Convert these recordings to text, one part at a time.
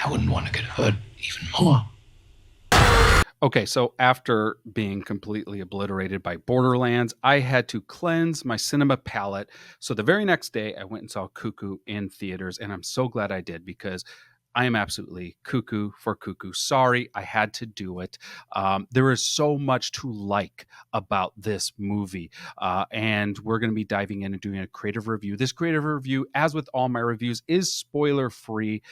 I wouldn't want to get hurt even more. Okay, so after being completely obliterated by Borderlands, I had to cleanse my cinema palate. So the very next day, I went and saw Cuckoo in theaters, and I'm so glad I did because I am absolutely cuckoo for Cuckoo. Sorry, I had to do it. There is so much to like about this movie, and we're going to be diving in and doing a creative review. This creative review, as with all my reviews, is spoiler free,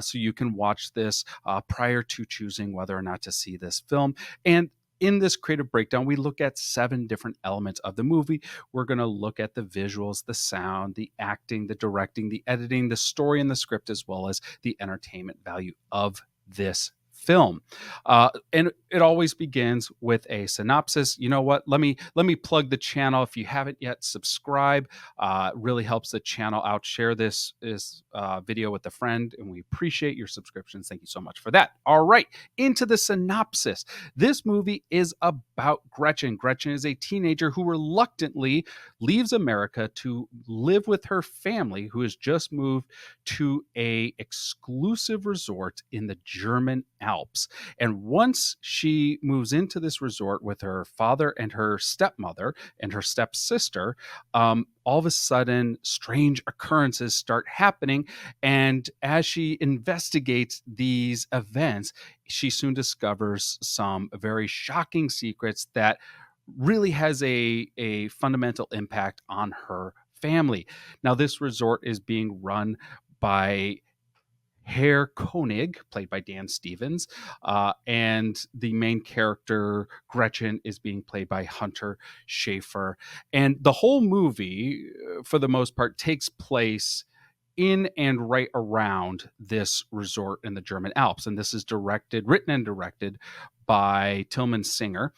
so you can watch this prior to choosing whether or not to see this film. And in this creative breakdown, we look at 7 different elements of the movie. We're going to look at the visuals, the sound, the acting, the directing, the editing, the story, and the script, as well as the entertainment value of this film. And it always begins with a synopsis. You know what? Let me plug the channel. If you haven't yet, subscribe. Really helps the channel out. Share this video with a friend, and we appreciate your subscriptions. Thank you so much for that. All right, into the synopsis. This movie is about Gretchen. Gretchen is a teenager who reluctantly leaves America to live with her family, who has just moved to a exclusive resort in the German Alps. And once she moves into this resort with her father and her stepmother and her stepsister, all of a sudden, strange occurrences start happening. And as she investigates these events, she soon discovers some very shocking secrets that really has a fundamental impact on her family. Now, this resort is being run by Herr Koenig, played by Dan Stevens, and the main character, Gretchen, is being played by Hunter Schafer. And the whole movie, for the most part, takes place in and right around this resort in the German Alps. And this is written and directed by Tilman Singer,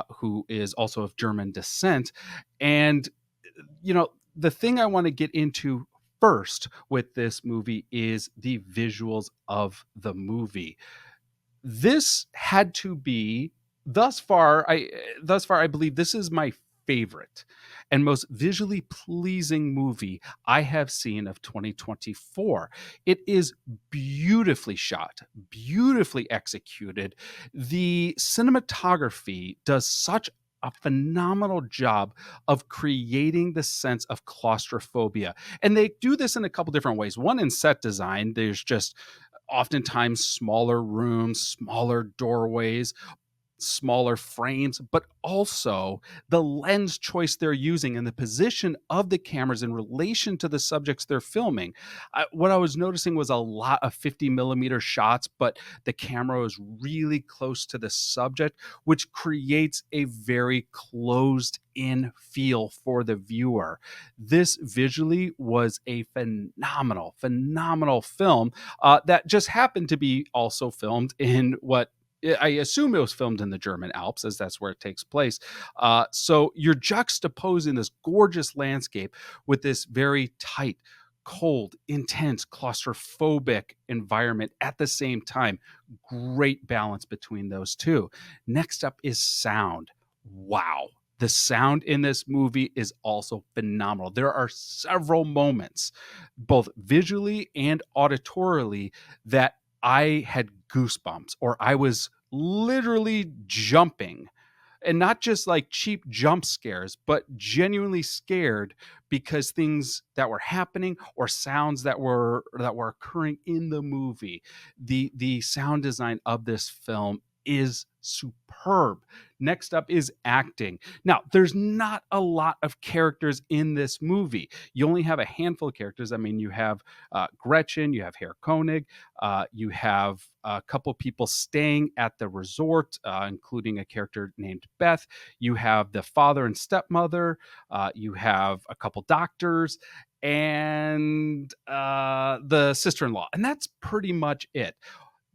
who is also of German descent. And, the thing I want to get into first with this movie is the visuals of the movie. This had to be thus far I believe this is my favorite and most visually pleasing movie I have seen of 2024. It is beautifully shot, beautifully executed. The cinematography does such a phenomenal job of creating the sense of claustrophobia. And they do this in a couple different ways. One, in set design, there's just oftentimes smaller rooms, smaller doorways, smaller frames, but also the lens choice they're using and the position of the cameras in relation to the subjects they're filming. What I was noticing was a lot of 50 millimeter shots, but the camera is really close to the subject, which creates a very closed in feel for the viewer. This visually was a phenomenal film that just happened to be also filmed in what I assume it was filmed in the German Alps, as that's where it takes place. So you're juxtaposing this gorgeous landscape with this very tight, cold, intense, claustrophobic environment at the same time. Great balance between those two. Next up is sound. Wow. The sound in this movie is also phenomenal. There are several moments, both visually and auditorily, that I had goosebumps or I was literally jumping, and not just like cheap jump scares, but genuinely scared because things that were happening or sounds that were occurring in the movie. The sound design of this film is superb. Next up is acting. Now, there's not a lot of characters in this movie. You only have a handful of characters. I mean, you have Gretchen, you have Herr Koenig, you have a couple people staying at the resort, including a character named Beth. You have the father and stepmother. You have a couple doctors and the sister-in-law. And that's pretty much it.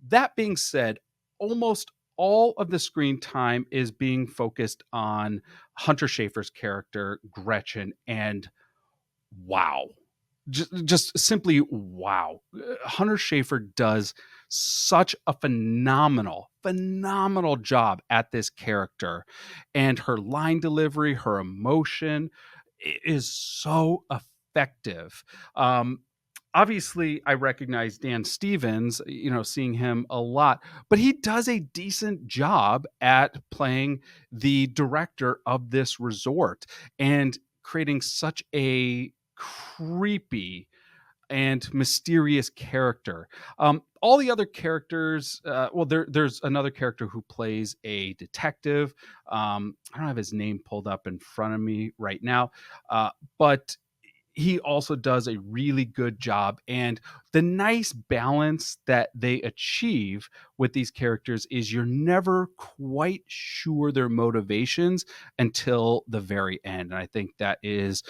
That being said, almost all of the screen time is being focused on Hunter Schafer's character, Gretchen, and wow. Just simply wow. Hunter Schafer does such a phenomenal job at this character. And her line delivery, her emotion is so effective. obviously I recognize Dan Stevens, seeing him a lot, but he does a decent job at playing the director of this resort and creating such a creepy and mysterious character. All the other characters, well, there's another character who plays a detective. I don't have his name pulled up in front of me right now, but he also does a really good job. And the nice balance that they achieve with these characters is you're never quite sure their motivations until the very end. And I think that is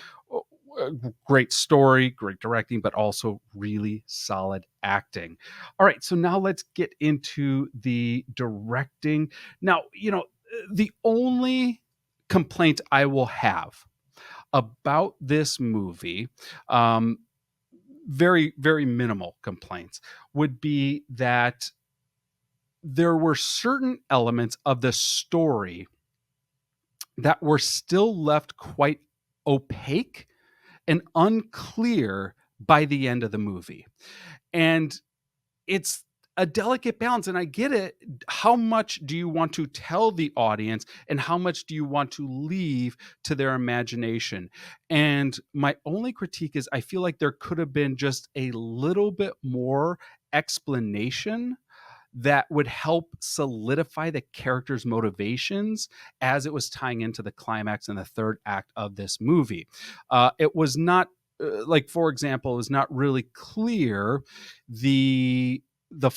a great story, great directing, but also really solid acting. All right, so now let's get into the directing. Now, the only complaint I will have about this movie, um, very, very minimal complaints, would be that there were certain elements of the story that were still left quite opaque and unclear by the end of the movie. And it's a delicate balance, and I get it. How much do you want to tell the audience and how much do you want to leave to their imagination? And my only critique is I feel like there could have been just a little bit more explanation that would help solidify the character's motivations as it was tying into the climax and the third act of this movie. It was not like, for example, it was not really clear the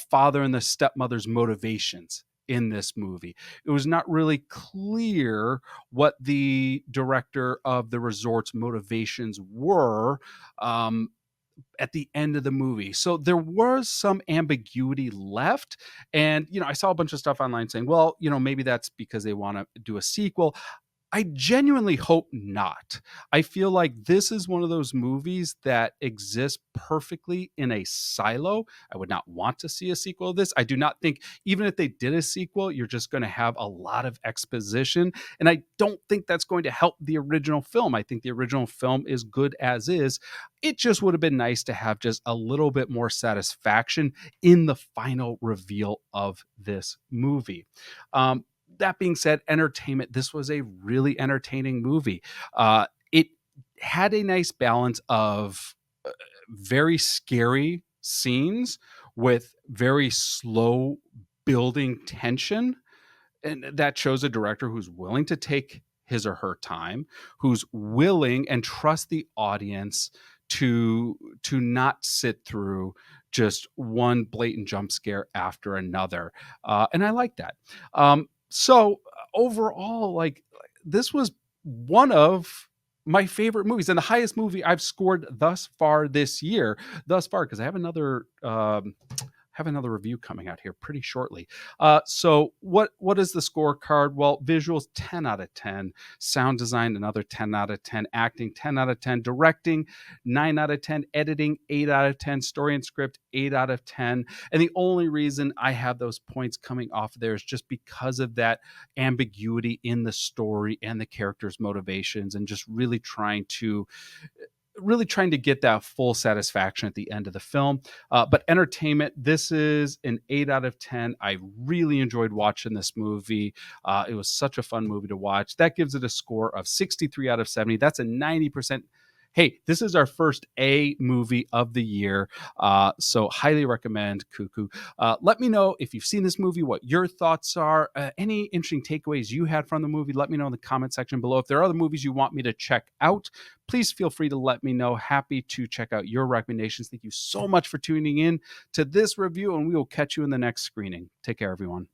father and the stepmother's motivations in this movie. It was not really clear what the director of the resort's motivations were. At the end of the movie. So there was some ambiguity left. And, I saw a bunch of stuff online saying, well, maybe that's because they want to do a sequel. I genuinely hope not. I feel like this is one of those movies that exists perfectly in a silo. I would not want to see a sequel of this. I do not think, even if they did a sequel, you're just going to have a lot of exposition. And I don't think that's going to help the original film. I think the original film is good as is. It just would have been nice to have just a little bit more satisfaction in the final reveal of this movie. That being said, entertainment, this was a really entertaining movie. It had a nice balance of very scary scenes with very slow building tension. And that shows a director who's willing to take his or her time, who's willing and trust the audience to not sit through just one blatant jump scare after another. And I like that. So overall, like, this was one of my favorite movies and the highest movie I've scored thus far this year. Thus far, because I have another review coming out here pretty shortly. So what is the scorecard? Well, visuals 10 out of 10, sound design another 10 out of 10, acting 10 out of 10, directing 9 out of 10, editing 8 out of 10, story and script 8 out of 10. And the only reason I have those points coming off there is just because of that ambiguity in the story and the characters' motivations, and just really trying to get that full satisfaction at the end of the film. But entertainment, this is an 8 out of 10. I really enjoyed watching this movie. It was such a fun movie to watch. That gives it a score of 63 out of 70. That's a 90%. Hey, this is our first A movie of the year. So highly recommend Cuckoo. Let me know if you've seen this movie, what your thoughts are, any interesting takeaways you had from the movie. Let me know in the comment section below. If there are other movies you want me to check out, please feel free to let me know. Happy to check out your recommendations. Thank you so much for tuning in to this review, and we will catch you in the next screening. Take care, everyone.